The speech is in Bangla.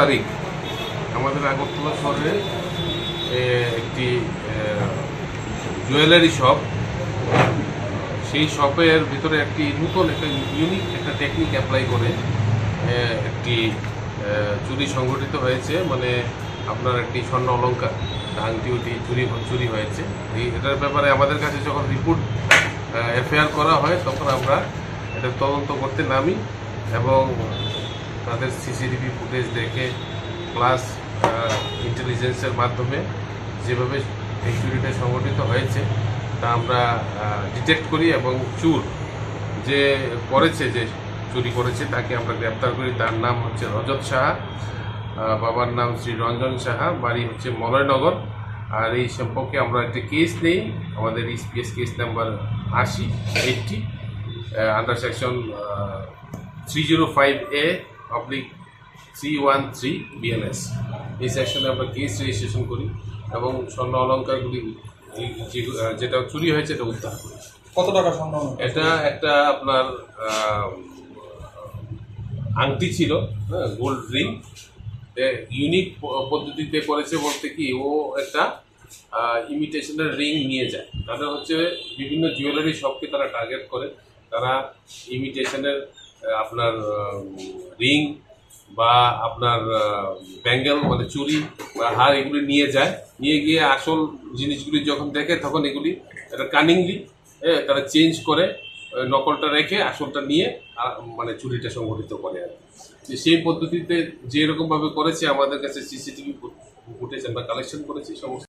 তারিখ আমাদের আগরতলা শহরে একটি জুয়েলারি শপ, সেই শপের ভিতরে একটি নতুন একটা ইউনিক একটা টেকনিক অ্যাপ্লাই করে একটি চুরি সংঘটিত হয়েছে। মানে আপনার একটি স্বর্ণ অলংকার আংটি চুরি হয়েছে। এটার ব্যাপারে আমাদের কাছে যখন রিপোর্ট এফআইআর করা হয় তখন আমরা এটা তদন্ত করতে নামি এবং তাদের সিসিটিভি ফুটেজ দেখে প্লাস ইন্টেলিজেন্সের মাধ্যমে যেভাবে এই চুরিটা সংঘটিত হয়েছে তা আমরা ডিটেক্ট করি এবং যে চুরি করেছে তাকে আমরা গ্রেপ্তার করি। তার নাম হচ্ছে রজত সাহা, বাবার নাম শ্রী রঞ্জন সাহা, বাড়ি হচ্ছে মলয়নগর। আর এই সম্পর্কে আমরা একটা কেস নেই, আমাদের ইসপিএস case number 80 under section 305A/313 BNS। এই সেকশনে আমরা কেস রেজিস্ট্রেশন করি এবং স্বর্ণ অলঙ্কারগুলি যেটা চুরি হয়েছে এটা উদ্ধার করি। কত টাকা স্বর্ণ? এটা একটা আপনার আংটি ছিল, গোল্ড রিং। ইউনিক পদ্ধতিতে করেছে বলতে কি, ও একটা ইমিটেশনের রিং নিয়ে যায়। তাদের হচ্ছে বিভিন্ন জুয়েলারি শপকে তারা টার্গেট করে, তারা ইমিটেশনের আপনার রিং বা আপনার ব্যাঙ্গেল মানে চুড়ি বা হার এগুলি নিয়ে যায়। নিয়ে গিয়ে আসল জিনিসগুলি যখন দেখে তখন এগুলি একটা কানিংলি তারা চেঞ্জ করে নকলটা রেখে আসলটা নিয়ে মানে চুরিটা সংঘটিত করে। আর সেই পদ্ধতিতে যেরকমভাবে করেছে আমাদের কাছে সিসিটিভি ফুটেজ আমরা কালেকশন করেছি সমস্ত।